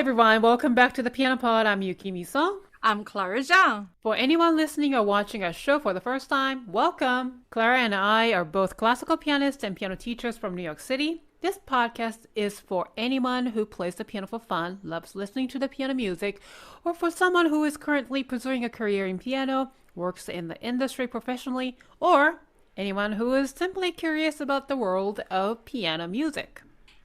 everyone. Welcome back to the Piano Pod. I'm Yuki Misong. I'm Clara Zhang. For anyone listening or watching our show for the first time, welcome. Clara and I are both classical pianists and piano teachers from New York City. This podcast is for anyone who plays the piano for fun, loves listening to the piano music, or for someone who is currently pursuing a career in piano, works in the industry professionally, or anyone who is simply curious about the world of piano music.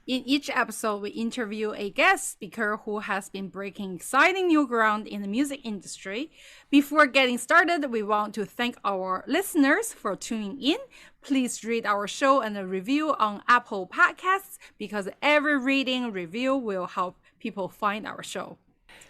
In each episode, we interview a guest speaker who has been breaking exciting new ground in the music industry. Before getting started, we want to thank our listeners for tuning in. Please read our show and a review on Apple Podcasts because every reading review will help people find our show.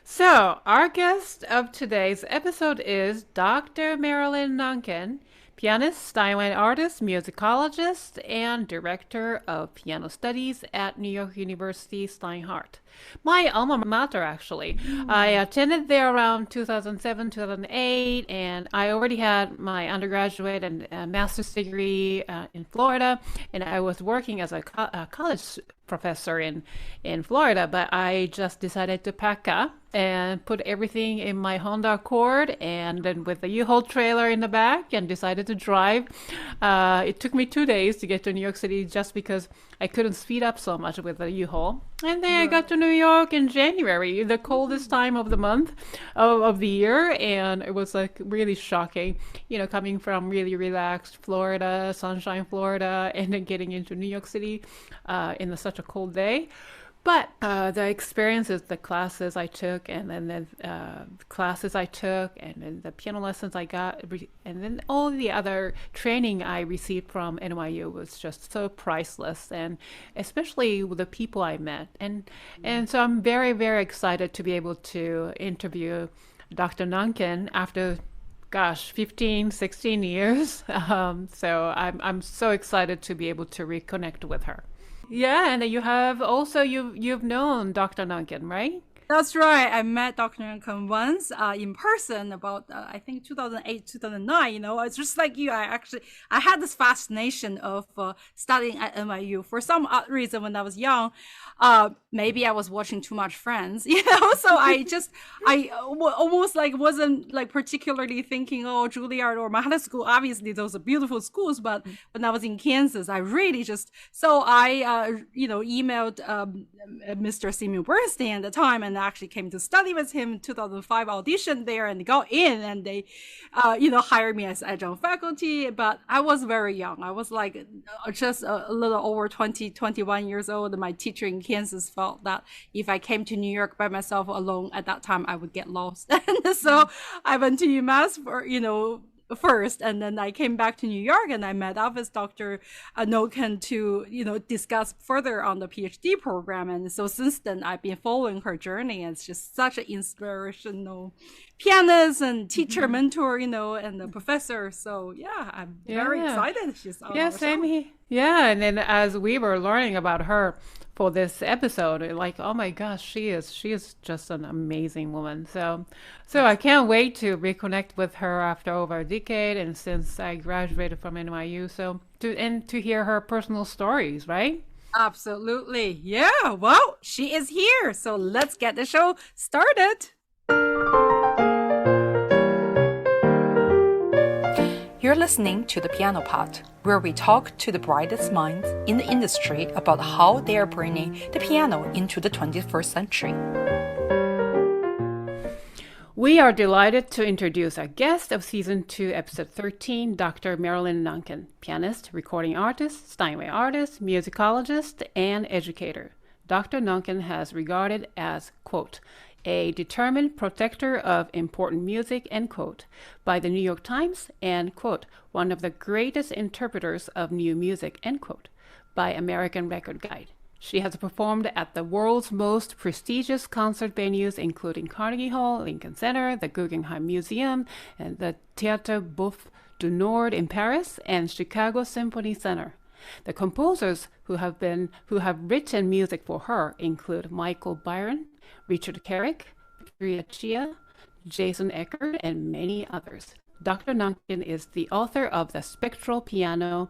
So, our guest of today's episode is Dr. Marilyn Nonken, pianist, Steinway Artist, musicologist, and director of piano studies at New York University Steinhardt. My alma mater, actually. I attended there around 2007, 2008, and I already had my undergraduate and master's degree in Florida, and I was working as a college professor in Florida, but I just decided to pack up and put everything in my Honda Accord and then with the U-Haul trailer in the back and decided to drive. It took me 2 days to get to New York City just because I couldn't speed up so much with the U-Haul. And then I got to New York in January, the coldest time of the month of the year, and it was like really shocking, coming from really relaxed Florida, sunshine Florida, and then getting into New York City in such a cold day. But the experiences, the classes I took, and then the classes I took, and then the piano lessons I got, and then all the other training I received from NYU was just so priceless, and especially with the people I met. And so I'm very, very excited to be able to interview Dr. Nonken after 15, 16 years. So I'm so excited to be able to reconnect with her. Yeah, and you have also you've known Dr. Nonken, right? That's right. I met Dr. Nonken once in person about, I think, 2008, 2009. It's just like you. I had this fascination of studying at NYU. For some odd reason, when I was young, maybe I was watching too much Friends, so I almost like wasn't like particularly thinking, oh, Juilliard or Mahler School. Obviously, those are beautiful schools. But when I was in Kansas, I really I emailed Mr. Samuel Bernstein at the time, and I actually came to study with him in 2005, auditioned there and got in, and they hired me as adjunct faculty. But I was very young. I was like just a little over 21 years old, and my teacher in Kansas felt that if I came to New York by myself alone at that time, I would get lost. And so I went to UMass for first, and then I came back to New York and I met up with Dr. Nonken to discuss further on the PhD program. And so since then I've been following her journey, and it's just such an inspirational pianist and teacher, mentor, and the professor. So yeah, I'm very excited she's on our same show. here. Yeah, and then as we were learning about her for this episode, like, oh my gosh, she is just an amazing woman. So I can't wait to reconnect with her after over a decade, and since I graduated from NYU, so to hear her personal stories, right? Absolutely. Yeah. Well, she is here. So let's get the show started. You're listening to The Piano Pod, where we talk to the brightest minds in the industry about how they are bringing the piano into the 21st century. We are delighted to introduce our guest of Season 2, Episode 13, Dr. Marilyn Nonken, pianist, recording artist, Steinway artist, musicologist, and educator. Dr. Nonken has regarded as, quote, a determined protector of important music, end quote, by the New York Times, and, quote, one of the greatest interpreters of new music, end quote, by American Record Guide. She has performed at the world's most prestigious concert venues, including Carnegie Hall, Lincoln Center, the Guggenheim Museum, and the Theátre Bouffe du Nord in Paris, and Chicago Symphony Center. The composers who have written music for her include Michael Byron, Richard Carrick, Cheah, Jason Eckardt, and many others. Dr. Nonken is the author of The Spectral Piano,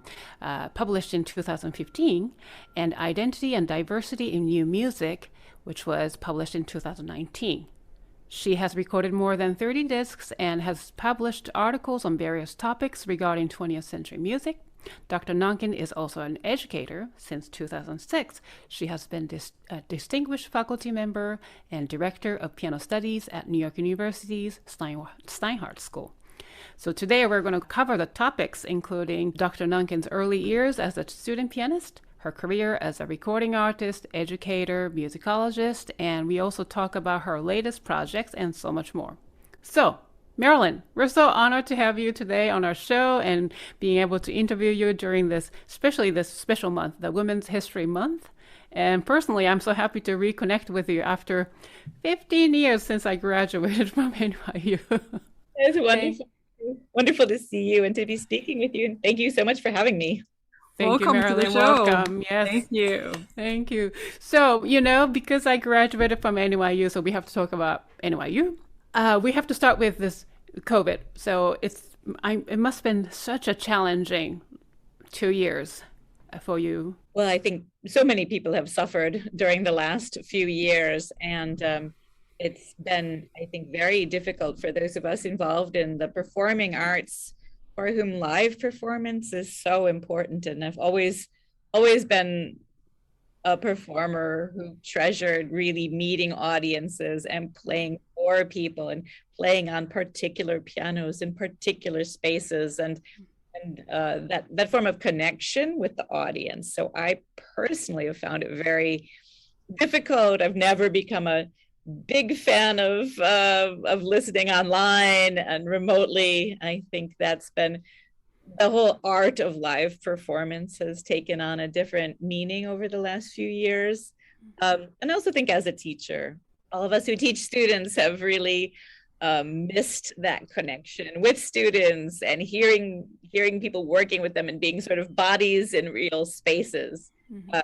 published in 2015, and Identity and Diversity in New Music, which was published in 2019. She has recorded more than 30 discs and has published articles on various topics regarding 20th century music. Dr. Nonken is also an educator. Since 2006, she has been a distinguished faculty member and director of piano studies at New York University's Steinhardt School. So today we're going to cover the topics including Dr. Nonken's early years as a student pianist, her career as a recording artist, educator, musicologist, and we also talk about her latest projects and so much more. So, Marilyn, we're so honored to have you today on our show and being able to interview you during this, especially this special month, the Women's History Month. And personally, I'm so happy to reconnect with you after 15 years since I graduated from NYU. It's wonderful. Wonderful to see you and to be speaking with you. And thank you so much for having me. Welcome to the show. Welcome. Yes. Thank you. Thank you. So, because I graduated from NYU, so we have to talk about NYU. We have to start with this COVID. So it must have been such a challenging 2 years for you. Well, I think so many people have suffered during the last few years, and it's been, I think, very difficult for those of us involved in the performing arts, for whom live performance is so important. And I've always been a performer who treasured really meeting audiences and playing for people and playing on particular pianos in particular spaces and that form of connection with the audience. So I personally have found it very difficult. I've never become a big fan of listening online and remotely. I think that's been the whole art of live performance has taken on a different meaning over the last few years. And I also think as a teacher, all of us who teach students have really missed that connection with students and hearing people working with them and being sort of bodies in real spaces. Mm-hmm.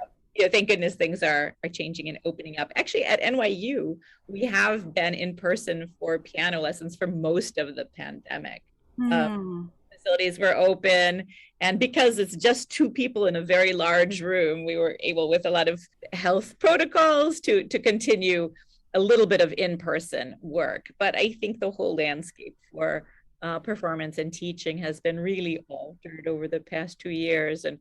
Thank goodness things are changing and opening up. Actually, at NYU, we have been in person for piano lessons for most of the pandemic. Facilities were open, and because it's just two people in a very large room, we were able, with a lot of health protocols, to continue a little bit of in-person work. But I think the whole landscape for performance and teaching has been really altered over the past 2 years, and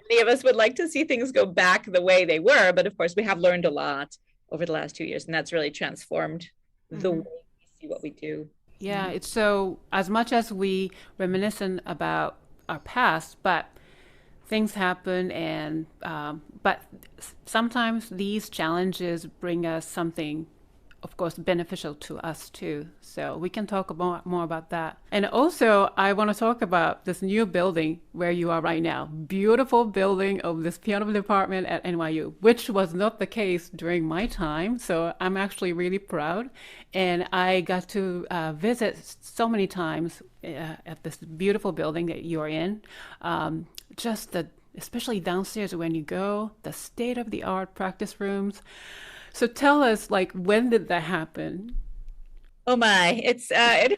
many of us would like to see things go back the way they were, but of course we have learned a lot over the last 2 years, and that's really transformed the way we see what we do. Yeah, it's so, as much as we reminiscent about our past, but things happen, and but sometimes these challenges bring us something, of course, beneficial to us too. So we can talk more about that. And also, I want to talk about this new building where you are right now. Beautiful building of this piano department at NYU, which was not the case during my time. So I'm actually really proud. And I got to visit so many times at this beautiful building that you're in. Especially downstairs when you go, the state-of-the-art practice rooms. So tell us, when did that happen? Oh my, it's hard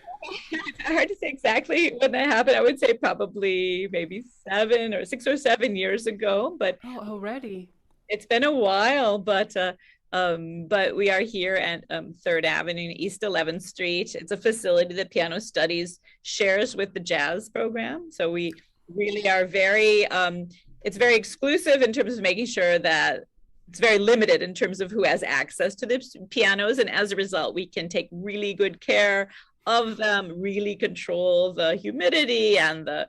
to say exactly when that happened. I would say probably maybe 6 or 7 years ago, but already it's been a while. But we are here at 3rd Avenue, East 11th Street. It's a facility that Piano Studies shares with the jazz program. So we really are it's very exclusive in terms of making sure that it's very limited in terms of who has access to the pianos. And as a result, we can take really good care of them, really control the humidity and the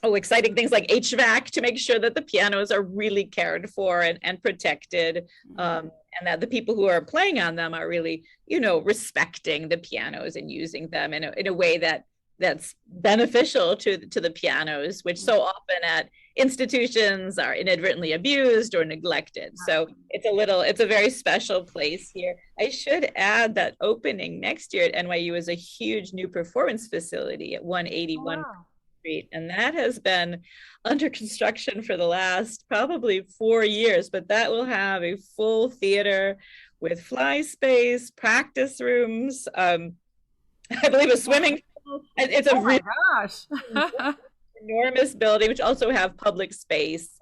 exciting things like HVAC to make sure that the pianos are really cared for and protected. And that the people who are playing on them are really, respecting the pianos and using them in a way that's beneficial to the pianos, which so often at institutions are inadvertently abused or neglected. So it's a very special place here. I should add that opening next year at NYU is a huge new performance facility at 181 Street. And that has been under construction for the last probably 4 years, but that will have a full theater with fly space, practice rooms, I believe a swimming pool. It's a my gosh. enormous building, which also have public space.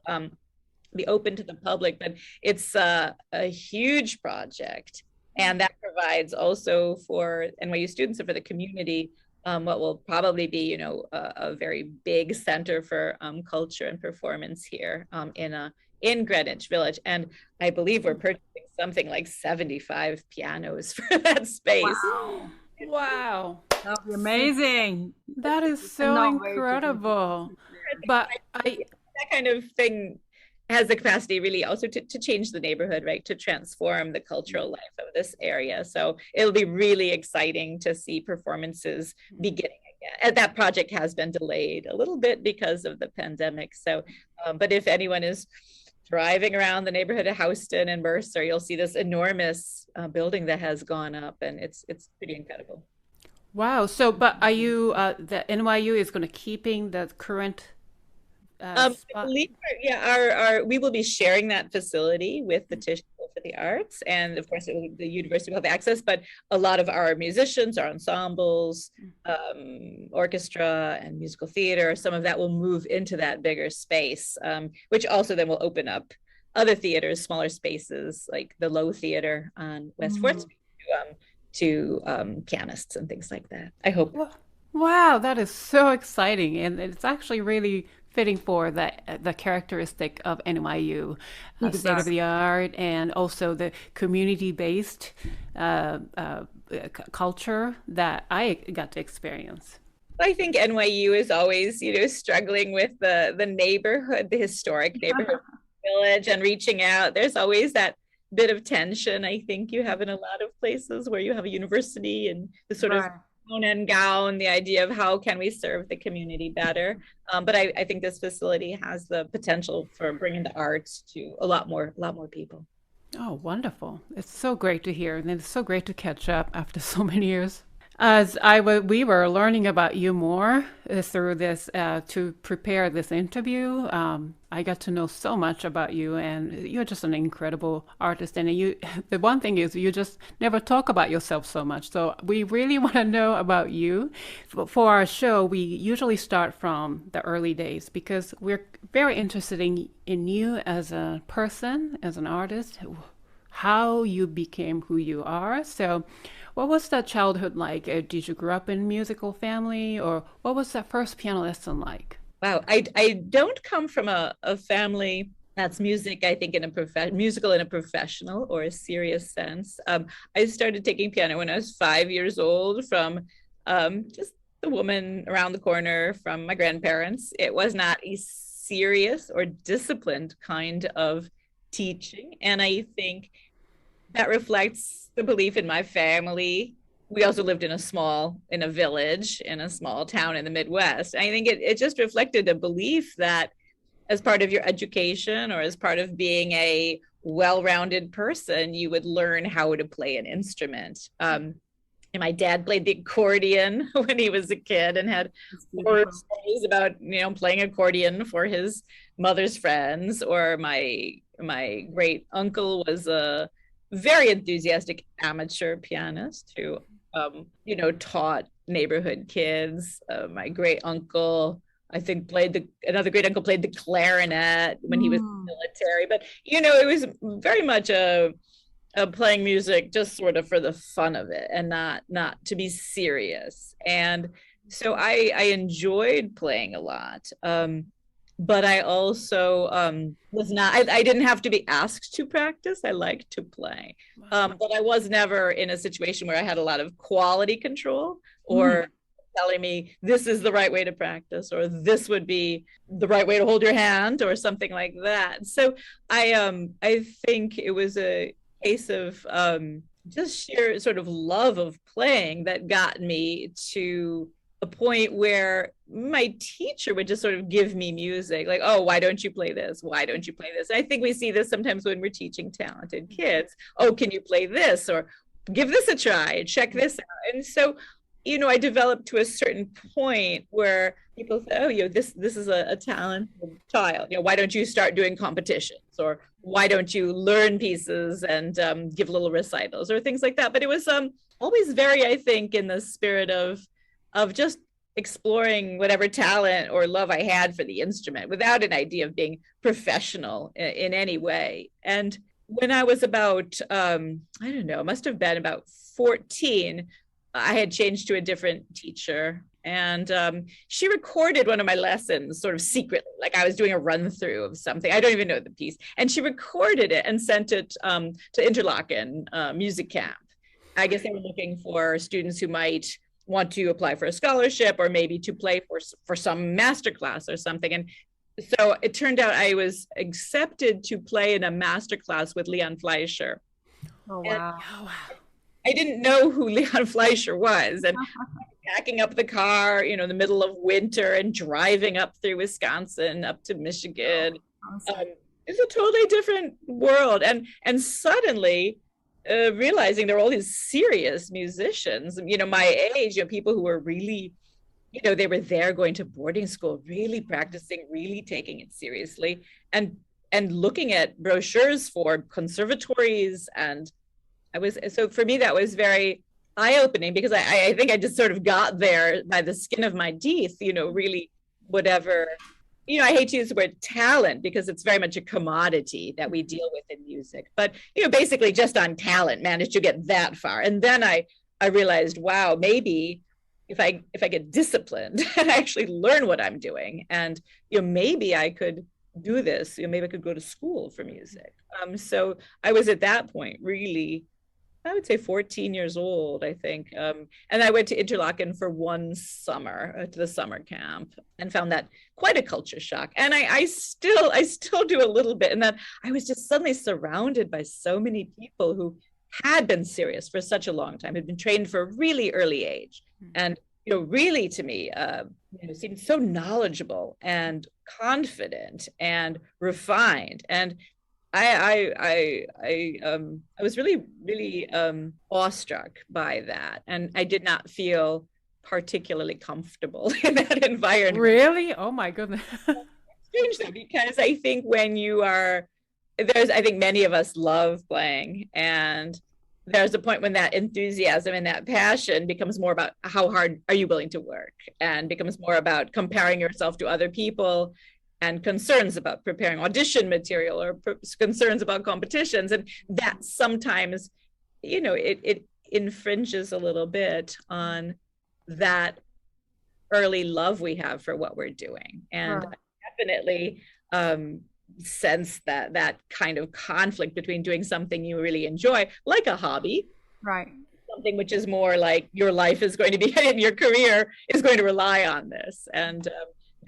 be open to the public, but it's a huge project. And that provides also for NYU students and for the community what will probably be, you know, a very big center for culture and performance here in Greenwich Village. And I believe we're purchasing something like 75 pianos for that space. Wow. Wow. That would be amazing. That is so incredible. But that kind of thing has the capacity really also to change the neighborhood, right? To transform the cultural life of this area. So it'll be really exciting to see performances beginning again. And that project has been delayed a little bit because of the pandemic. So, but if anyone is driving around the neighborhood of Houston and Mercer, you'll see this enormous building that has gone up, and it's pretty incredible. wow. So, but are you the NYU is going to keeping the current I spot? believe, our we will be sharing that facility with the Tisch School for the Arts, and of course, the university will have access. But a lot of our musicians, our ensembles, orchestra, and musical theater, some of that will move into that bigger space, which also then will open up other theaters, smaller spaces like the Low Theater on West Fourth Street to pianists and things like that. I hope. Wow, that is so exciting, and it's actually really fitting for the characteristic of NYU, state of the art, and also the community-based culture that I got to experience. I think NYU is always, you know, struggling with the neighborhood, the historic neighborhood village, and reaching out. There's always that bit of tension, I think you have in a lot of places where you have a university and the sort of gown and gown, the idea of how can we serve the community better. But I think this facility has the potential for bringing the arts to a lot more people. Oh, wonderful. It's so great to hear, and it's so great to catch up after so many years. We were learning about you more through this to prepare this interview. I got to know so much about you, and you're just an incredible artist. And the one thing is, you just never talk about yourself so much. So we really want to know about you. For our show, we usually start from the early days because we're very interested in you as a person, as an artist, how you became who you are. So what was that childhood like? Did you grow up in a musical family, or what was that first piano lesson like? Wow, I don't come from a family that's music, I think, musical in a professional or a serious sense. I started taking piano when I was 5 years old from just the woman around the corner from my grandparents. It was not a serious or disciplined kind of teaching, and I think that reflects the belief in my family. We also lived in a village, in a small town in the Midwest. I think it just reflected a belief that as part of your education or as part of being a well-rounded person, you would learn how to play an instrument. And my dad played the accordion when he was a kid and had horror stories about, you know, playing accordion for his mother's friends. Or my great uncle was a very enthusiastic amateur pianist who, you know, taught neighborhood kids. My great uncle, I think, another great uncle played the clarinet when he was in the military. But, you know, it was very much a playing music just sort of for the fun of it and not to be serious. And so I enjoyed playing a lot. But I also I didn't have to be asked to practice. I liked to play. But I was never in a situation where I had a lot of quality control or telling me this is the right way to practice, or this would be the right way to hold your hand, or something like that. So I think it was a case of just sheer sort of love of playing that got me to a point where my teacher would just sort of give me music, like, oh, why don't you play this? Why don't you play this? I think we see this sometimes when we're teaching talented kids. Oh, can you play this? Or give this a try, check this out. And so, you know, I developed to a certain point where people say, oh, you know, this is a talented child. You know, why don't you start doing competitions? Or why don't you learn pieces and give little recitals or things like that? But it was always very, I think, in the spirit of just exploring whatever talent or love I had for the instrument without an idea of being professional in any way. And when I was about, I don't know, must have been about 14, I had changed to a different teacher. And she recorded one of my lessons sort of secretly, like I was doing a run through of something. I don't even know the piece. And she recorded it and sent it to Interlaken Music Camp. I guess they were looking for students who might want to apply for a scholarship or maybe to play for some masterclass or something. And so it turned out I was accepted to play in a masterclass with Leon Fleischer. Oh, wow. I didn't know who Leon Fleischer was. And packing up the car, in the middle of winter and driving up through Wisconsin, up to Michigan. It's a totally different world. And suddenly realizing there were all these serious musicians, my age, people who were really, they were there going to boarding school, really practicing, really taking it seriously, and looking at brochures for conservatories. And so for me, that was very eye-opening, because I think I just sort of got there by the skin of my teeth, really whatever, I hate to use the word talent because it's very much a commodity that we deal with in music, but, basically just on talent, managed to get that far. And then I realized, wow, maybe if I get disciplined and actually learn what I'm doing, and, maybe I could do this, maybe I could go to school for music. So I was at that point really, I would say 14 years old, I think. And I went to Interlaken for one summer, to the summer camp, and found that quite a culture shock. And I still do a little bit. And then I was just suddenly surrounded by so many people who had been serious for such a long time, had been trained for a really early age. And, really to me, seemed so knowledgeable and confident and refined. And I was really, really awestruck by that. And I did not feel particularly comfortable in that environment. Really? Oh my goodness. It's strange though, because I think when I think many of us love playing, and there's a point when that enthusiasm and that passion becomes more about how hard are you willing to work, and becomes more about comparing yourself to other people, and concerns about preparing audition material, or concerns about competitions. And that sometimes, it infringes a little bit on that early love we have for what we're doing. And I definitely sense that kind of conflict between doing something you really enjoy, like a hobby, right, something which is more like your life is going to be, and your career is going to rely on this. And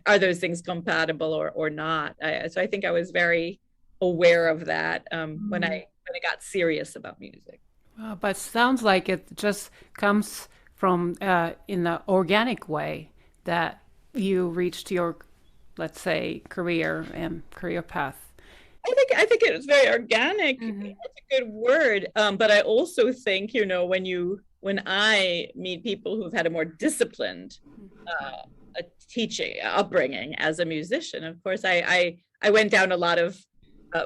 are those things compatible or not? So I think I was very aware of that when I got serious about music. Well, but sounds like it just comes from in an organic way that you reached your, let's say, career path. I think it was very organic. Mm-hmm. That's a good word. But I also think, when I meet people who've had a more disciplined a teaching upbringing as a musician, of course, I went down a lot of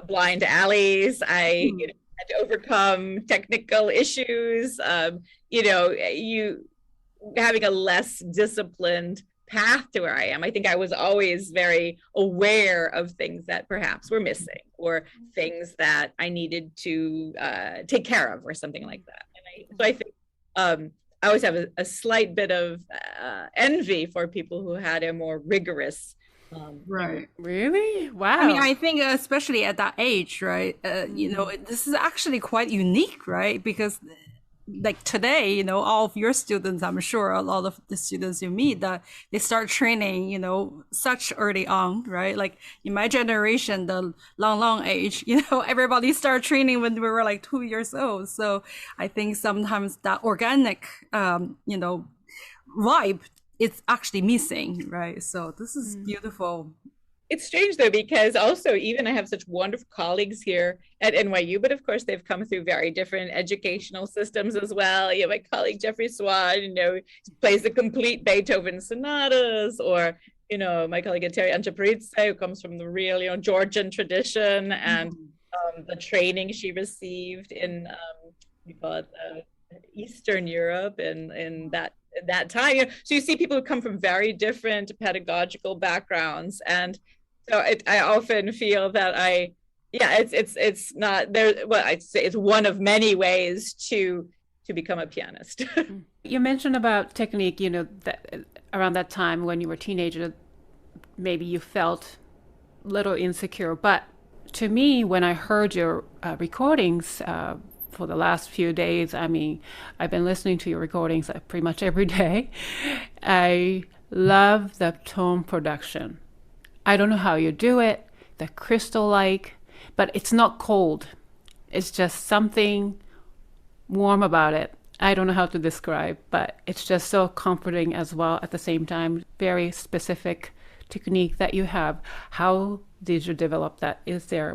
blind alleys. I had to overcome technical issues. You having a less disciplined path to where I am. I think I was always very aware of things that perhaps were missing, or things that I needed to take care of, or something like that. And so I think I always have a slight bit of envy for people who had a more rigorous. Right. Really? Wow. I mean, I think especially at that age, right? This is actually quite unique, right? Because like today, all of your students, I'm sure a lot of the students you meet, that they start training, such early on, right? Like in my generation, the long age, everybody started training when we were like 2 years old. So I think sometimes that organic, vibe, it's actually missing, right? So this is beautiful. It's strange though, because also even I have such wonderful colleagues here at NYU, but of course they've come through very different educational systems as well. My colleague Jeffrey Swan, plays the complete Beethoven sonatas, or my colleague Terry Anchaparitse, who comes from the real Georgian tradition, and the training she received in we call it Eastern Europe, and in at that time. So you see people who come from very different pedagogical backgrounds, and so I often feel that it's not there. Well, I'd say it's one of many ways to become a pianist. You mentioned about technique, that around that time when you were a teenager, maybe you felt a little insecure. But to me, when I heard your recordings for the last few days, I mean, I've been listening to your recordings pretty much every day. I love the tone production. I don't know how you do it, the crystal-like, but it's not cold. It's just something warm about it. I don't know how to describe, but it's just so comforting as well at the same time. Very specific technique that you have. How did you develop that?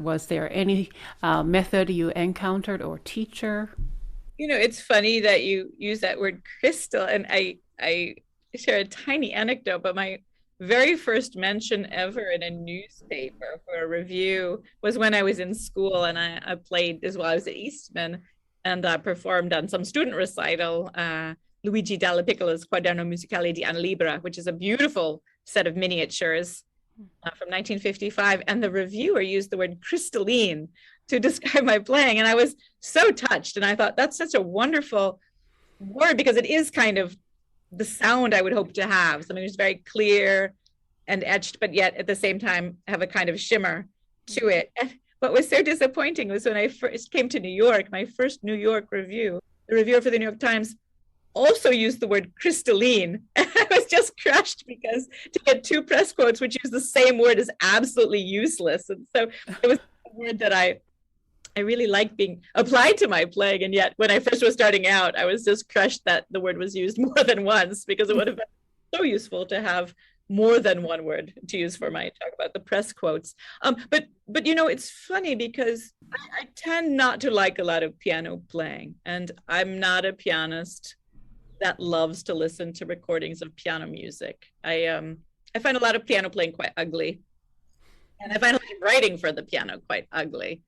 Was there any method you encountered or teacher? It's funny that you use that word crystal, and I share a tiny anecdote, but my very first mention ever in a newspaper for a review was when I was in school, and I played as well. I was at Eastman, and performed on some student recital, Luigi Dalla Piccola's Quaderno Musicale di Anna Libera, which is a beautiful set of miniatures from 1955. And the reviewer used the word crystalline to describe my playing. And I was so touched. And I thought, that's such a wonderful word, because it is kind of the sound I would hope to have. Something that's very clear and etched, but yet at the same time have a kind of shimmer to it. And what was so disappointing was when I first came to New York, my first New York review, the reviewer for the New York Times also used the word crystalline. And I was just crushed, because to get two press quotes which use the same word is absolutely useless. And so it was a word that I really liked being applied to my playing. And yet when I first was starting out, I was just crushed that the word was used more than once, because it would have been so useful to have more than one word to use for my talk about the press quotes. But it's funny, because I tend not to like a lot of piano playing, and I'm not a pianist that loves to listen to recordings of piano music. I find a lot of piano playing quite ugly, and I find a lot of writing for the piano quite ugly.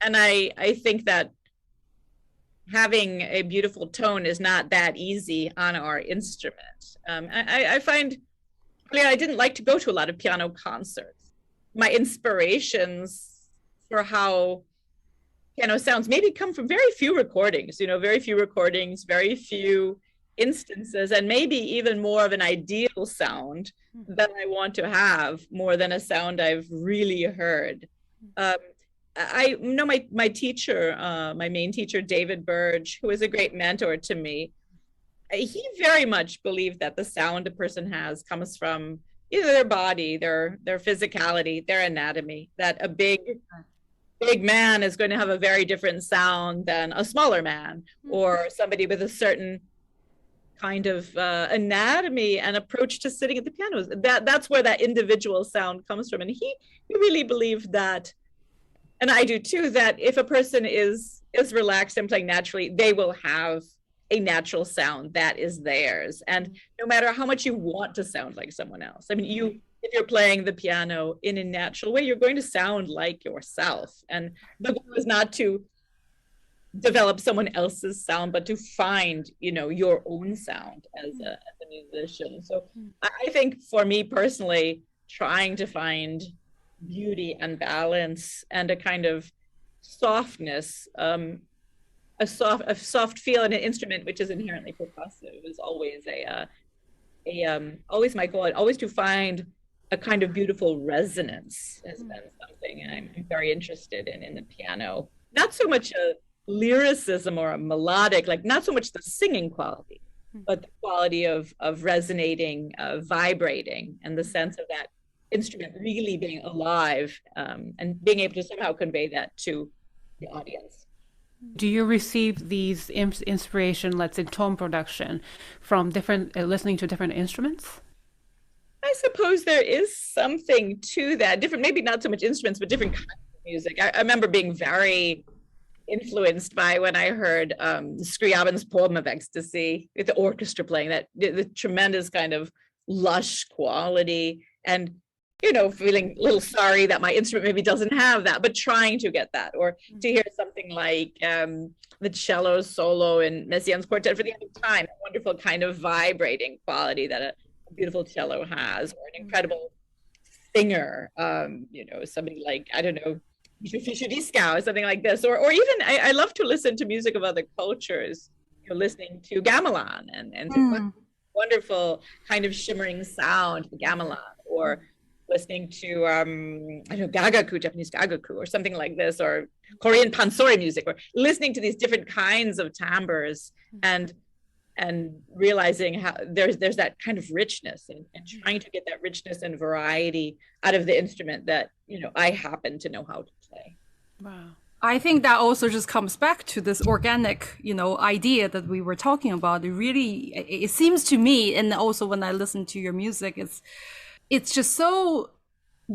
And I think that having a beautiful tone is not that easy on our instrument. I find, I didn't like to go to a lot of piano concerts. My inspirations for how piano sounds maybe come from very few recordings, very few instances, and maybe even more of an ideal sound that I want to have more than a sound I've really heard. I know my teacher, my main teacher, David Burge, who was a great mentor to me, he very much believed that the sound a person has comes from either their body, their physicality, their anatomy, that a big man is going to have a very different sound than a smaller man, or somebody with a certain kind of anatomy and approach to sitting at the piano. That's where that individual sound comes from. And he really believed that, and I do too, that if a person is relaxed and playing naturally, they will have a natural sound that is theirs. And no matter how much you want to sound like someone else, I mean, if you're playing the piano in a natural way, you're going to sound like yourself. And the goal is not to develop someone else's sound, but to find, your own sound as a musician. So I think for me personally, trying to find beauty and balance and a kind of softness, a soft feel in an instrument which is inherently percussive is always always my goal. Always to find a kind of beautiful resonance has been something I'm very interested in the piano. Not so much a lyricism or a melodic, not so much the singing quality, but the quality of resonating, vibrating, and the sense of that instrument really being alive, and being able to somehow convey that to the audience. Do you receive these inspiration, let's say tone production, from different listening to different instruments? I suppose there is something to that. Different, maybe not so much instruments, but different kinds of music. I remember being very influenced by when I heard Scriabin's Poem of Ecstasy with the orchestra playing that, the tremendous kind of lush quality, and feeling a little sorry that my instrument maybe doesn't have that, but trying to get that. Or to hear something like the cello solo in Messiaen's Quartet for the End of Time, one wonderful kind of vibrating quality that a beautiful cello has, or an incredible singer, somebody like, I don't know, Fischer Dieskau or something like this, or even I love to listen to music of other cultures, listening to gamelan and to wonderful kind of shimmering sound, the gamelan, or listening to I don't know, gagaku, Japanese gagaku, or something like this, or Korean pansori music, or listening to these different kinds of timbres and realizing how there's that kind of richness and trying to get that richness and variety out of the instrument that I happen to know how to play. Wow. I think that also just comes back to this organic, idea that we were talking about. It seems to me, and also when I listen to your music, it's just so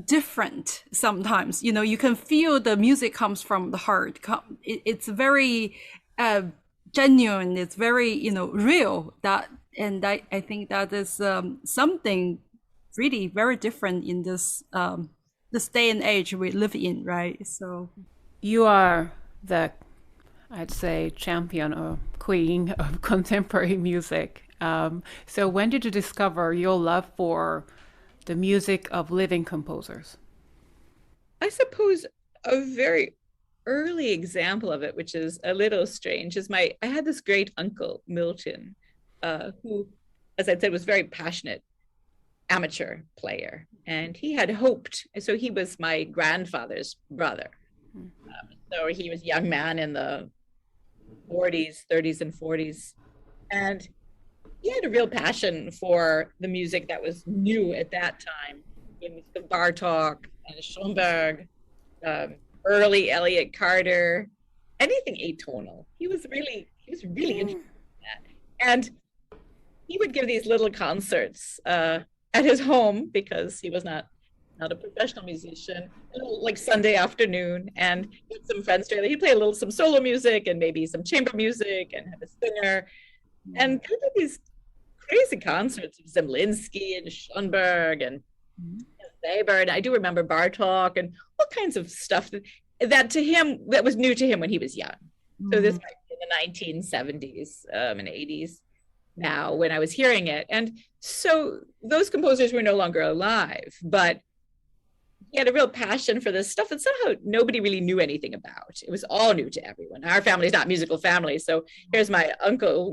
different sometimes. You can feel the music comes from the heart. It's very genuine. It's very, real. I think that is something really very different in this day and age we live in, right? So. You are the, I'd say, champion or queen of contemporary music. So when did you discover your love for the music of living composers? I suppose a very early example of it, which is a little strange, is I had this great uncle, Milton, who, as I said, was very passionate amateur player. And he had hoped, so he was my grandfather's brother. So he was a young man in the 30s and 40s. And he had a real passion for the music that was new at that time. Bartók and Schoenberg, early Elliott Carter, anything atonal. He was really interested in that. And he would give these little concerts at his home, because he was not a professional musician, like Sunday afternoon, and he had some friends together. He'd play some solo music and maybe some chamber music and have a singer, and kind of these crazy concerts of Zemlinsky and Schoenberg and Weber. And I do remember Bartók and all kinds of stuff that to him, that was new to him when he was young. So this might be in the 1970s and 80s now when I was hearing it. And so those composers were no longer alive, but he had a real passion for this stuff that somehow nobody really knew anything about. It was all new to everyone. Our family's not a musical family. So here's my uncle,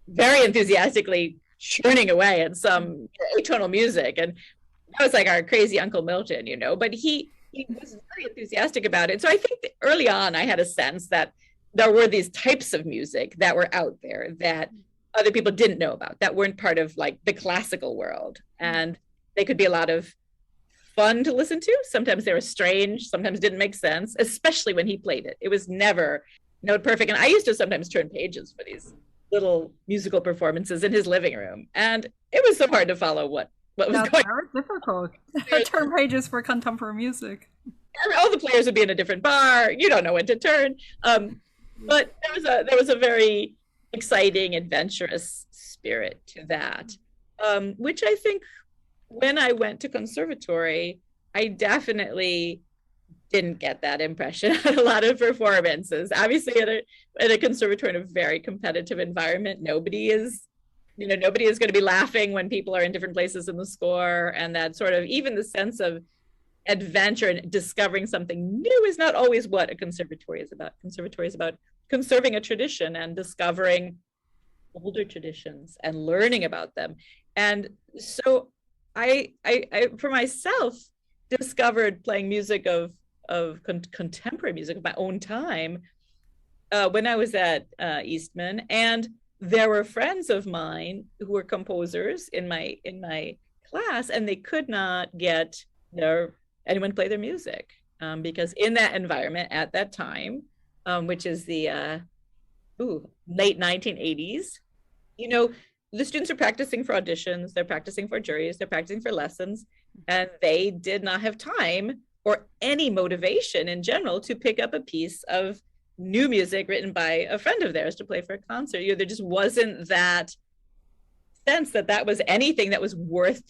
very enthusiastically churning away at some atonal music. And that was like our crazy Uncle Milton, but he was very enthusiastic about it. So I think that early on, I had a sense that there were these types of music that were out there that other people didn't know about, that weren't part of like the classical world. And they could be a lot of fun to listen to. Sometimes they were strange, sometimes didn't make sense, especially when he played it. It was never note perfect. And I used to sometimes turn pages for these little musical performances in his living room. And it was so hard to follow what was going on. That's very difficult. Turn pages for contemporary music. All the players would be in a different bar. You don't know when to turn. But there was a very exciting, adventurous spirit to that, which I think when I went to conservatory, I definitely didn't get that impression at a lot of performances. Obviously, at a conservatory in a very competitive environment, nobody is going to be laughing when people are in different places in the score, and that sort of, even the sense of adventure and discovering something new is not always what a conservatory is about. Conservatory is about conserving a tradition and discovering older traditions and learning about them. And so I for myself discovered playing music of contemporary music of my own time when I was at Eastman, and there were friends of mine who were composers in my class, and they could not get anyone to play their music because in that environment at that time, which is the late 1980s, the students are practicing for auditions, they're practicing for juries, they're practicing for lessons, and they did not have time or any motivation in general to pick up a piece of new music written by a friend of theirs to play for a concert. There just wasn't that sense that was anything that was worth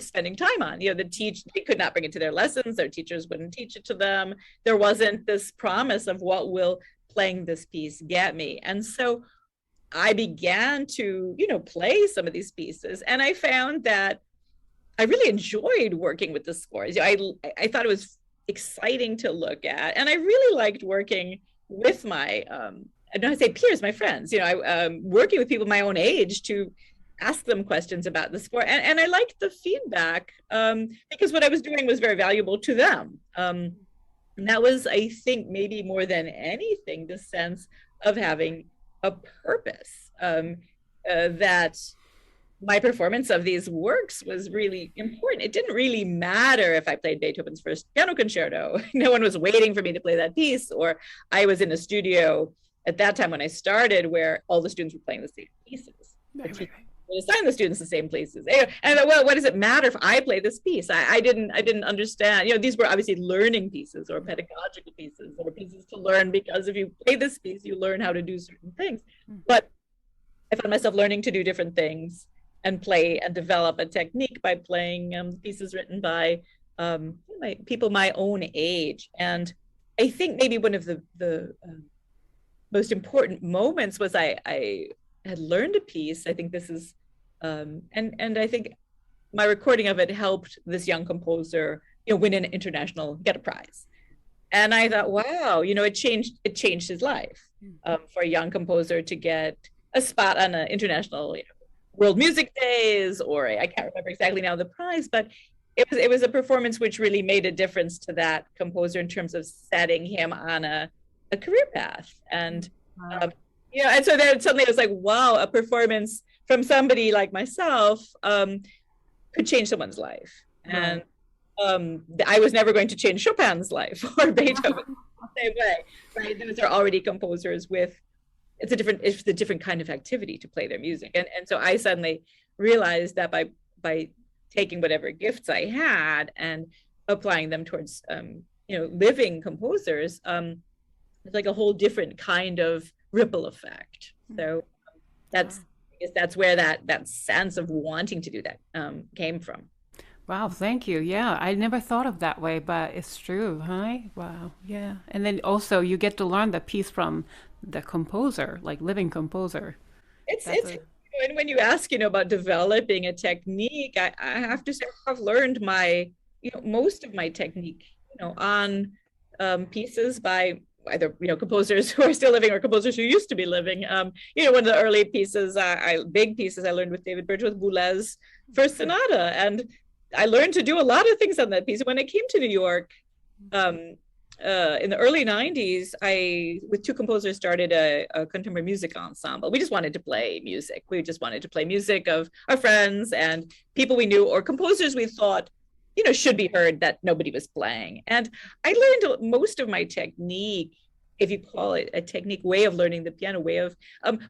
spending time on. They could not bring it to their lessons, their teachers wouldn't teach it to them. There wasn't this promise of what will playing this piece get me. And so I began to, play some of these pieces, and I found that I really enjoyed working with the scores. I thought it was exciting to look at, and I really liked working with my, I don't say peers, my friends. Working with people my own age to ask them questions about the score, and I liked the feedback because what I was doing was very valuable to them. And that was, I think, maybe more than anything, the sense of having a purpose, that my performance of these works was really important. It didn't really matter if I played Beethoven's first piano concerto. No one was waiting for me to play that piece, or I was in a studio at that time when I started where all the students were playing the same pieces. Right. We assign the students the same places. And I thought, well, what does it matter if I play this piece? I didn't understand. These were obviously learning pieces or pedagogical pieces or pieces to learn, because if you play this piece, you learn how to do certain things. But I found myself learning to do different things and play and develop a technique by playing pieces written by people my own age. And I think maybe one of the most important moments was I had learned a piece. I think this is, and I think my recording of it helped this young composer, win get a prize. And I thought, wow, it changed his life, for a young composer to get a spot on an international, World Music Days, or I can't remember exactly now the prize, but it was a performance which really made a difference to that composer in terms of setting him on a career path. And and so then suddenly it was like, wow, a performance from somebody like myself could change someone's life. And I was never going to change Chopin's life or Beethoven the same way, right? Those are already composers with, it's a different kind of activity to play their music. And so I suddenly realized that by taking whatever gifts I had and applying them towards, living composers, it's like a whole different kind of ripple effect. So that's where that sense of wanting to do that came from. Wow, thank you. Yeah, I never thought of that way, but it's true, huh? Wow, yeah. And then also you get to learn the piece from the composer, like living composer. And when you ask, about developing a technique, I have to say I've learned most of my technique, on pieces by either, composers who are still living or composers who used to be living. One of the early pieces, big pieces I learned with David Birch was Boulet's First Sonata. And I learned to do a lot of things on that piece. When I came to New York, in the early 90s, I, with two composers, started a contemporary music ensemble. We just wanted to play music. We just wanted to play music of our friends and people we knew, or composers we thought, should be heard that nobody was playing. And I learned most of my technique, if you call it a technique, way of learning the piano, way of,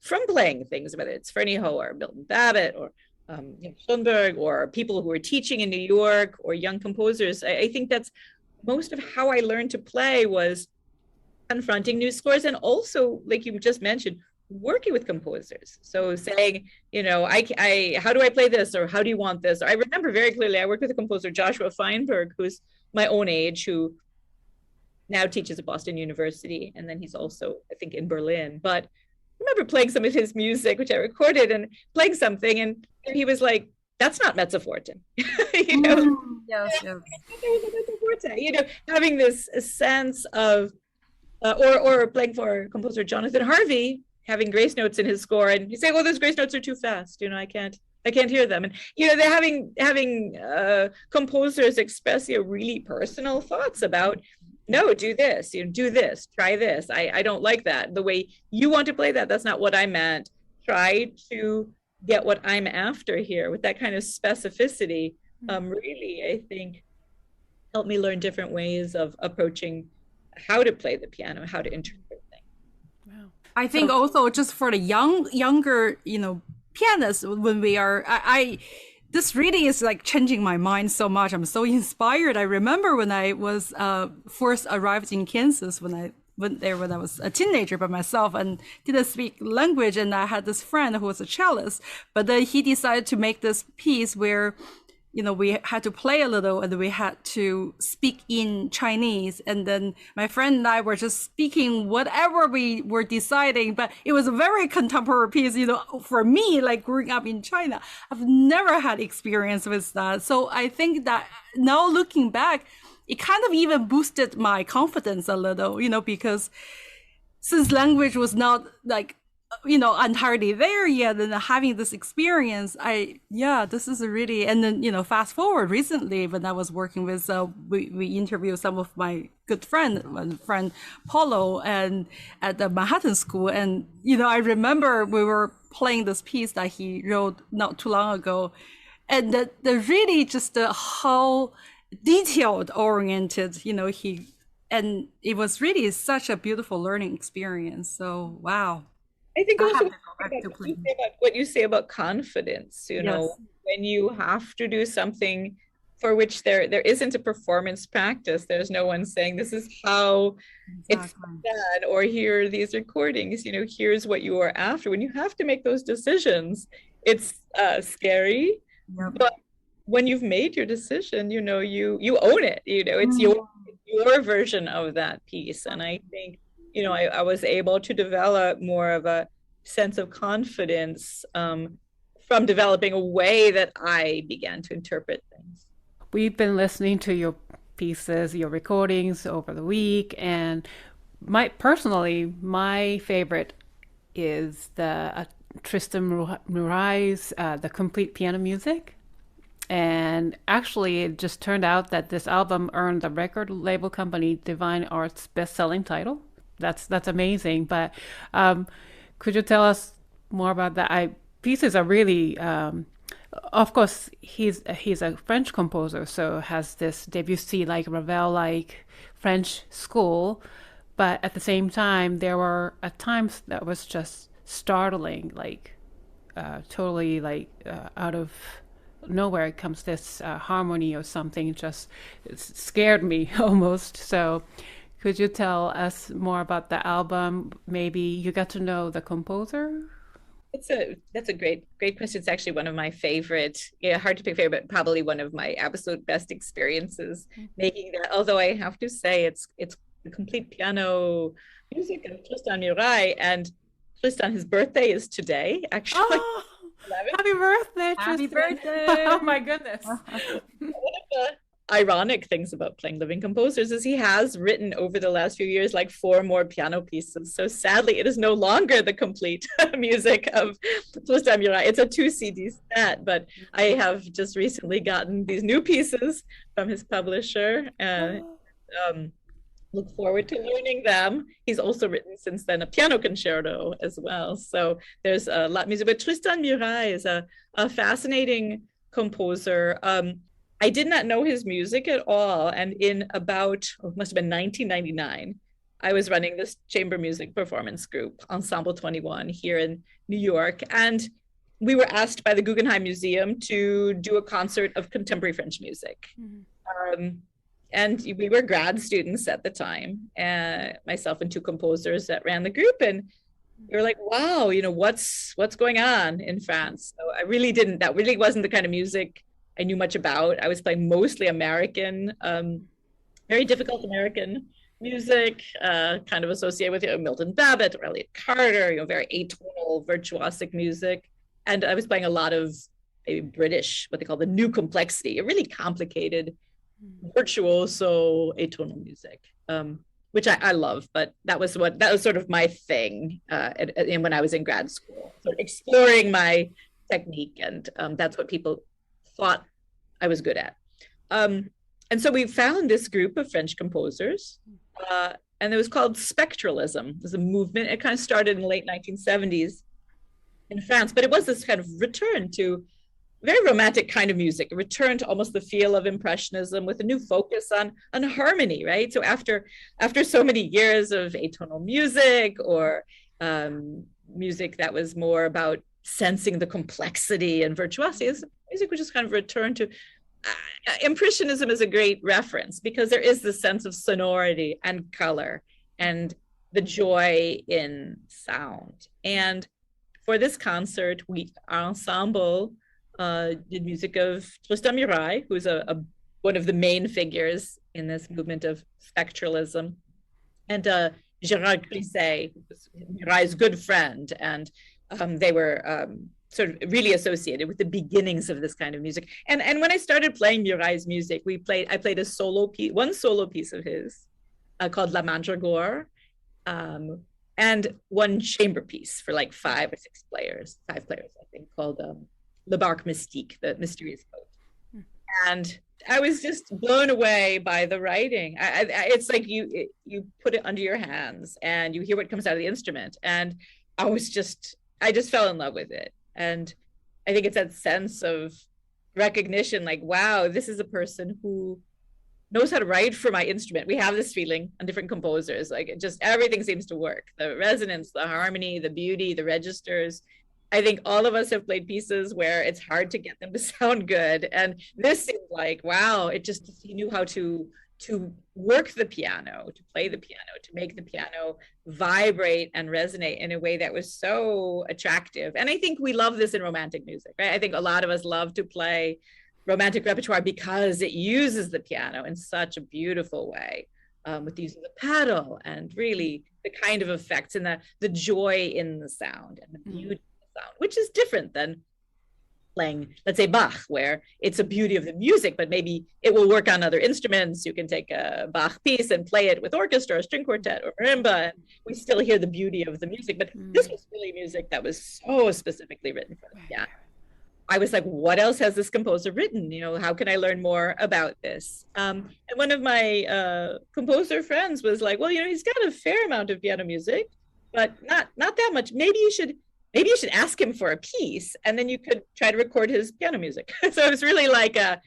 from playing things, whether it's Fernie Ho or Milton Babbitt or Schoenberg, or people who are teaching in New York, or young composers. I think that's most of how I learned to play, was confronting new scores, and also, like you just mentioned, working with composers. So saying, how do I play this, or how do you want this? Or I remember very clearly, I worked with a composer, Joshua Feinberg, who's my own age, who now teaches at Boston University, and then he's also, I think, in Berlin. But I remember playing some of his music, which I recorded, and playing something, and he was like, "That's not mezzo forte." Yes. Having this sense of, or playing for composer Jonathan Harvey, having grace notes in his score, and you say, "Well, those grace notes are too fast. I can't hear them." And they're having composers express really personal thoughts about, no, do this, do this, try this. I don't like that. The way you want to play that, that's not what I meant. Try to get what I'm after here, with that kind of specificity. Really, I think, helped me learn different ways of approaching how to play the piano, how to interpret things. Wow. I think also just for the younger, pianists, when we are, this really is like changing my mind so much. I'm so inspired. I remember when I was first arrived in Kansas, when I went there when I was a teenager by myself and didn't speak language, and I had this friend who was a cellist, but then he decided to make this piece where we had to play a little and we had to speak in Chinese. And then my friend and I were just speaking whatever we were deciding, but it was a very contemporary piece, for me, like growing up in China, I've never had experience with that. So I think that now looking back, it kind of even boosted my confidence a little, because since language was not like, entirely there yet, and having this experience, this is really, and then, fast forward recently when I was working with, we interviewed some of my good friend Paulo, and at the Manhattan School. And, I remember we were playing this piece that he wrote not too long ago. And the really just how detailed oriented, and it was really such a beautiful learning experience. So, wow. I think also what you say about confidence, Yes. when you have to do something for which there isn't a performance practice, there's no one saying this is how it's done, or here are these recordings, here's what you are after. When you have to make those decisions, it's scary, Yep. but when you've made your decision, you own it, it's your version of that piece. And I think I was able to develop more of a sense of confidence from developing a way that I began to interpret things. We've been listening to your pieces, your recordings over the week, and my favorite is the Tristan Murray's The Complete Piano Music. And actually, it just turned out that this album earned the record label company Divine Art's best-selling title. That's amazing. But could you tell us more about that? Pieces are really, of course, he's a French composer, so has this Debussy-like, Ravel-like French school. But at the same time, there were at times that was just startling, like totally like out of nowhere comes this harmony or something. It scared me almost. So could you tell us more about the album? Maybe you got to know the composer? That's a great question. It's actually one of my favorite, hard to pick favorite, but probably one of my absolute best experiences making that. Although I have to say it's the complete piano music of Tristan Murray, and Tristan, his birthday is today, actually. Oh, happy birthday, Tristan. Happy birthday. Oh my goodness. One of the ironic things about playing living composers is he has written over the last few years like 4 more piano pieces. So sadly, it is no longer the complete music of Tristan Murray. It's a 2 CD set, but I have just recently gotten these new pieces from his publisher. Look forward to learning them. He's also written since then a piano concerto as well. So there's a lot of music, but Tristan Murray is a fascinating composer. I did not know his music at all. And in about, it must have been 1999, I was running this chamber music performance group, Ensemble 21, here in New York. And we were asked by the Guggenheim Museum to do a concert of contemporary French music. And we were grad students at the time, myself and 2 composers that ran the group. And we were like, wow, what's going on in France? So that really wasn't the kind of music I knew much about. I was playing mostly American, very difficult American music, kind of associated with Milton Babbitt or Elliott Carter, very atonal, virtuosic music. And I was playing a lot of maybe British, what they call the new complexity, a really complicated virtuoso atonal music, which I love, but that was sort of my thing when I was in grad school, sort of exploring my technique, and that's what people thought I was good at. And so we found this group of French composers, and it was called Spectralism. It was a movement. It kind of started in the late 1970s in France, but it was this kind of return to very romantic kind of music, a return to almost the feel of Impressionism with a new focus on harmony, right? So after so many years of atonal music or music that was more about sensing the complexity and virtuosity, music would just kind of return to Impressionism is a great reference because there is this sense of sonority and color and the joy in sound. And for this concert, our ensemble did music of Tristan Murail, who's one of the main figures in this movement of spectralism, and Gérard Griset, who was Murail's good friend, and they were sort of really associated with the beginnings of this kind of music. And when I started playing Murail's music, I played a solo piece, one solo piece of his called La Mandragore, and one chamber piece for like 5 players, I think, called Le Barque Mystique, the mysterious boat. And I was just blown away by the writing. It's like you put it under your hands and you hear what comes out of the instrument. And I just fell in love with it. And I think it's that sense of recognition, like, wow, this is a person who knows how to write for my instrument. We have this feeling on different composers, like it just, everything seems to work. The resonance, the harmony, the beauty, the registers. I think all of us have played pieces where it's hard to get them to sound good. And this seemed like, wow, he knew how to work the piano, to play the piano, to make the piano vibrate and resonate in a way that was so attractive. And I think we love this in romantic music, right? I think a lot of us love to play romantic repertoire because it uses the piano in such a beautiful way, with the use of the pedal and really the kind of effects and the joy in the sound and the beauty of the sound, which is different than playing, let's say, Bach, where it's a beauty of the music, but maybe it will work on other instruments. You can take a Bach piece and play it with orchestra or string quartet or marimba, and we still hear the beauty of the music. But this was really music that was so specifically written for the piano. I was like, what else has this composer written? How can I learn more about this? And one of my composer friends was like, well, he's got a fair amount of piano music, but not that much. Maybe you should ask him for a piece, and then you could try to record his piano music. So it was really like a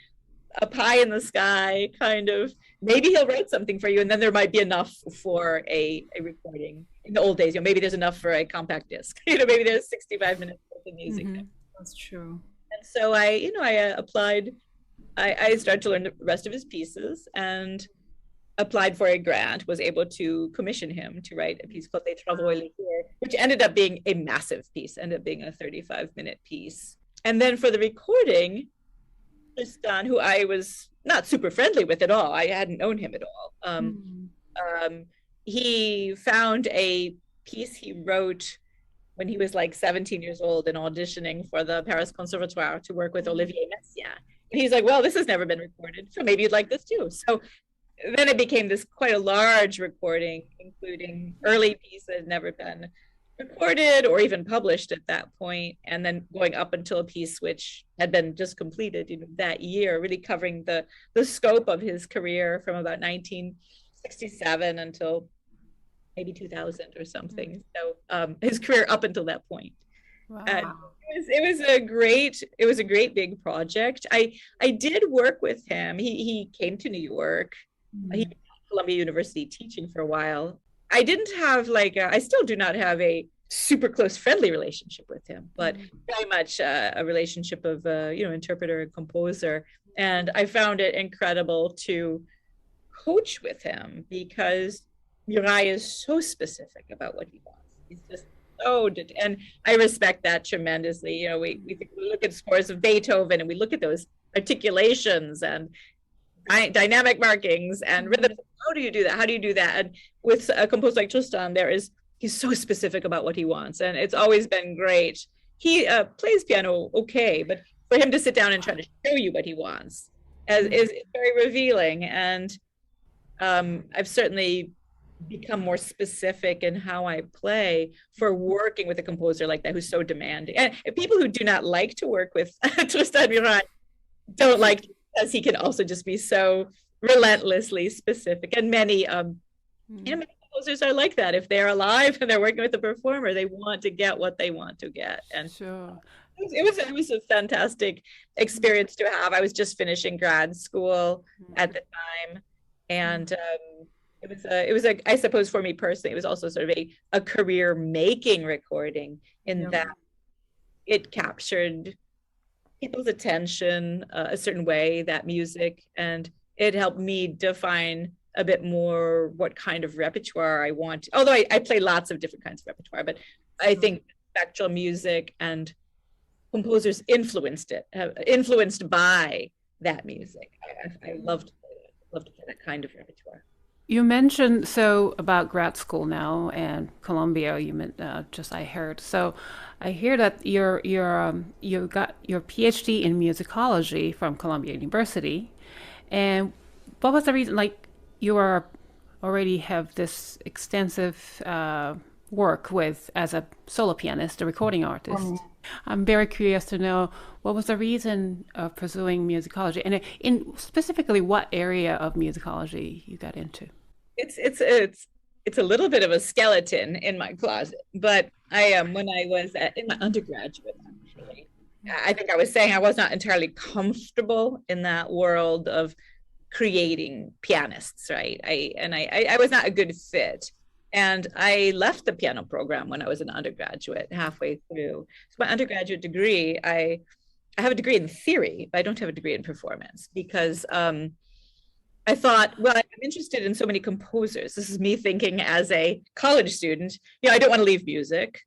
pie in the sky kind of, maybe he'll write something for you, and then there might be enough for a recording. In the old days, maybe there's enough for a compact disc. Maybe there's 65 minutes worth of music. That's true. And so I applied. I started to learn the rest of his pieces and applied for a grant, was able to commission him to write a piece called Les Travaux Légers, which ended up being a massive piece, ended up being a 35-minute piece. And then for the recording, Tristan, who I was not super friendly with at all, I hadn't known him at all, he found a piece he wrote when he was like 17 years old and auditioning for the Paris Conservatoire to work with Olivier Messiaen. And he's like, well, this has never been recorded, so maybe you'd like this too. So then it became this quite a large recording, including early pieces that had never been recorded or even published at that point, and then going up until a piece which had been just completed that year, really covering the scope of his career from about 1967 until maybe 2000 or something. So his career up until that point. Wow. It was a great big project. I did work with him. He came to New York. He was at Columbia University teaching for a while. I didn't have I still do not have a super close friendly relationship with him, but very much a relationship of interpreter and composer. And I found it incredible to coach with him because Murail is so specific about what he wants. He's just and I respect that tremendously. We look at scores of Beethoven and we look at those articulations and dynamic markings and rhythm. How do you do that? How do you do that? And with a composer like Tristan, he's so specific about what he wants, and it's always been great. He plays piano okay, but for him to sit down and try to show you what he wants is very revealing. And I've certainly become more specific in how I play for working with a composer like that who's so demanding. And people who do not like to work with Tristan Murail don't like to, because he can also just be so relentlessly specific. And many many composers are like that. If they're alive and they're working with a performer, they want to get what they want to get. And sure. It was a fantastic experience to have. I was just finishing grad school at the time, and it was I suppose for me personally, it was also sort of a career making recording in that it captured people's attention a certain way, that music, and it helped me define a bit more what kind of repertoire I want. Although I play lots of different kinds of repertoire, but I think spectral music and composers influenced it, influenced by that music. I loved to play that kind of repertoire. You mentioned so about grad school now and Columbia. You meant just I heard. So I hear that you got your PhD in musicology from Columbia University, and what was the reason? Like you are already have this extensive work with as a solo pianist, a recording artist. I'm very curious to know what was the reason of pursuing musicology, and in specifically what area of musicology you got into. It's a little bit of a skeleton in my closet, but when I was in my undergraduate, actually, I think I was saying I was not entirely comfortable in that world of creating pianists, right? I was not a good fit. And I left the piano program when I was an undergraduate, halfway through. So my undergraduate degree, I have a degree in theory, but I don't have a degree in performance because I thought, well, I'm interested in so many composers. This is me thinking as a college student, I don't want to leave music.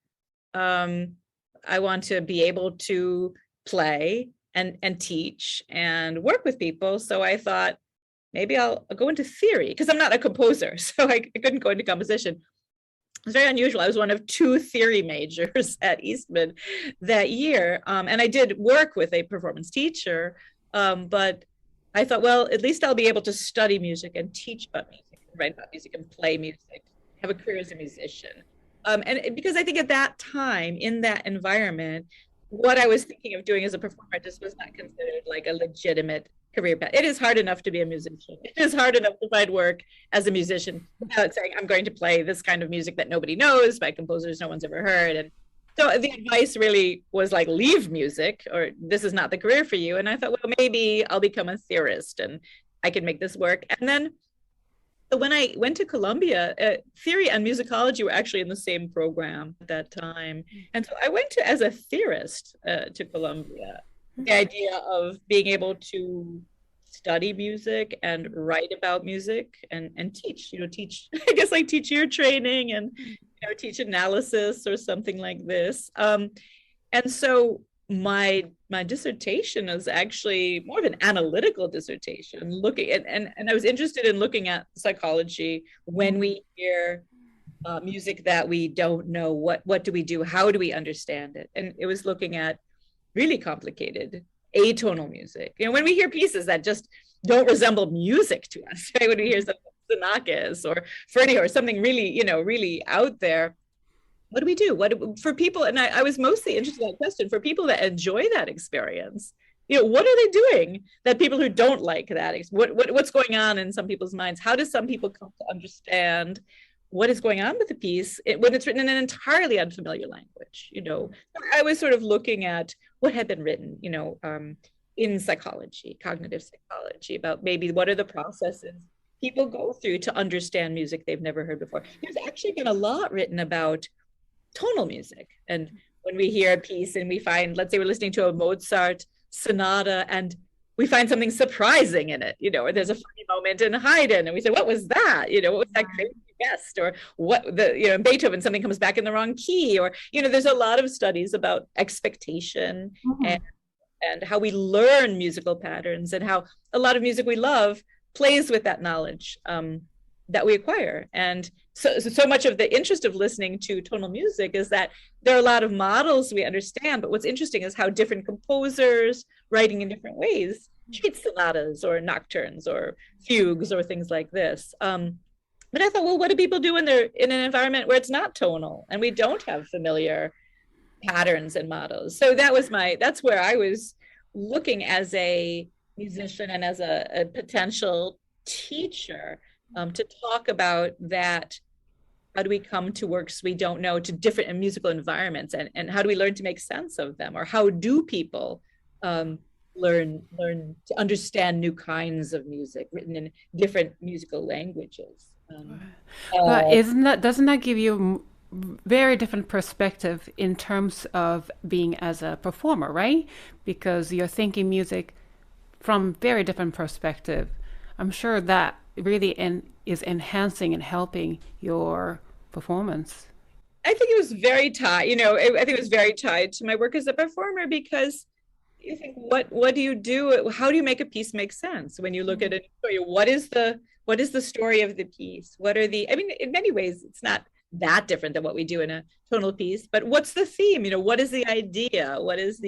I want to be able to play and teach and work with people. So I thought, maybe I'll go into theory because I'm not a composer, so I couldn't go into composition. It was very unusual. I was one of 2 theory majors at Eastman that year, and I did work with a performance teacher, but I thought, well, at least I'll be able to study music and teach about music, write about music and play music, have a career as a musician. And because I think at that time, in that environment, what I was thinking of doing as a performer just was not considered like a legitimate career path. It is hard enough to be a musician. It is hard enough to find work as a musician without saying, I'm going to play this kind of music that nobody knows by composers no one's ever heard. And so the advice really was like, leave music, or this is not the career for you. And I thought, well, maybe I'll become a theorist and I can make this work. And then when I went to Columbia, theory and musicology were actually in the same program at that time. And so I went as a theorist to Columbia. The idea of being able to study music and write about music and teach, I guess like teach ear training and, teach analysis or something like this. And so my dissertation is actually more of an analytical dissertation, looking at, and I was interested in looking at psychology when we hear music that we don't know. What do we do? How do we understand it? And it was looking at really complicated atonal music. When we hear pieces that just don't resemble music to us, right? When we hear something like Xenakis or Ferdy or something really, really out there, what do we do? For people, and I was mostly interested in that question, for people that enjoy that experience, what are they doing that people who don't like that, what's going on in some people's minds? How do some people come to understand what is going on with the piece when it's written in an entirely unfamiliar language? I was sort of looking at what had been written, in psychology, cognitive psychology, about maybe what are the processes people go through to understand music they've never heard before. There's actually been a lot written about tonal music. And when we hear a piece and we find, let's say we're listening to a Mozart sonata and we find something surprising in it, or there's a funny moment in Haydn and we say, what was that? What was that crazy guest? Or what in Beethoven, something comes back in the wrong key, or, there's a lot of studies about expectation and how we learn musical patterns and how a lot of music we love plays with that knowledge that we acquire. And so much of the interest of listening to tonal music is that there are a lot of models we understand, but what's interesting is how different composers writing in different ways treat sonatas or nocturnes or fugues or things like this. But I thought, well, what do people do when they're in an environment where it's not tonal and we don't have familiar patterns and models? So that's where I was looking as a musician and as a potential teacher, to talk about that. How do we come to works we don't know, to different musical environments, and how do we learn to make sense of them? Or how do people learn to understand new kinds of music written in different musical languages? But doesn't that give you very different perspective in terms of being as a performer, right? Because you're thinking music from very different perspective. I'm sure that really is enhancing and helping your performance. I think it was very tied, I think it was very tied to my work as a performer, because you think, what do you do? How do you make a piece make sense when you look at it? What is the story of the piece? In many ways, it's not that different than what we do in a tonal piece, but what's the theme? What is the idea? What's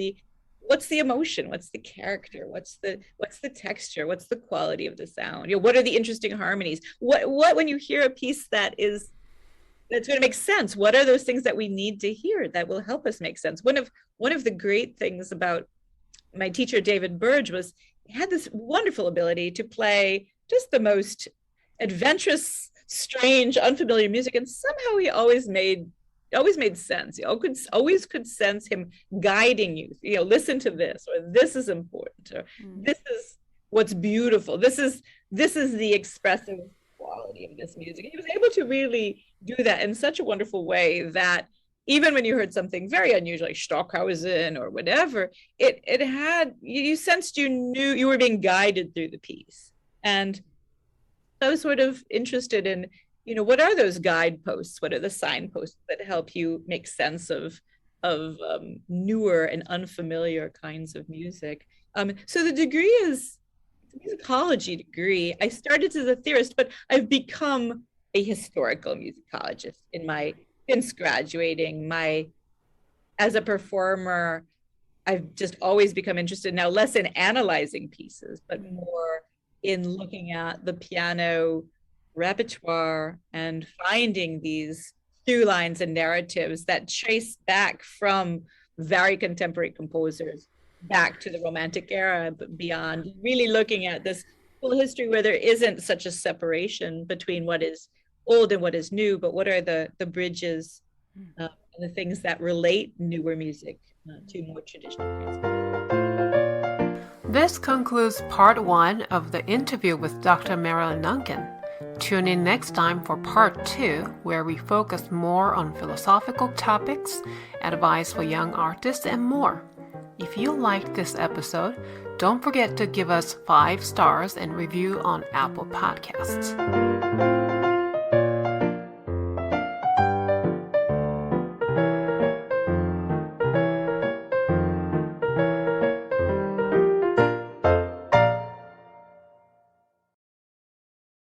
the emotion? What's the character? What's the texture? What's the quality of the sound? What are the interesting harmonies? What when you hear a piece that's going to make sense, what are those things that we need to hear that will help us make sense? One of the great things about my teacher, David Burge, was he had this wonderful ability to play just the most adventurous, strange, unfamiliar music, and somehow he always made sense. You always could sense him guiding you. Listen to this, or this is important, or this is what's beautiful. This is the expressive quality of this music. He was able to really do that in such a wonderful way that even when you heard something very unusual, like Stockhausen or whatever, it had, you sensed, you knew you were being guided through the piece. And I was sort of interested in, what are those guideposts? What are the signposts that help you make sense of newer and unfamiliar kinds of music? So the degree is a musicology degree. I started as a theorist, but I've become a historical musicologist since graduating. As a performer, I've just always become interested now, less in analyzing pieces, but more in looking at the piano repertoire and finding these through lines and narratives that trace back from very contemporary composers back to the Romantic era, but beyond, really looking at this whole history where there isn't such a separation between what is old and what is new, but what are the bridges and the things that relate newer music to more traditional music. This concludes part 1 of the interview with Dr. Marilyn Nonken. Tune in next time for part 2, where we focus more on philosophical topics, advice for young artists, and more. If you liked this episode, don't forget to give us 5 stars and review on Apple Podcasts.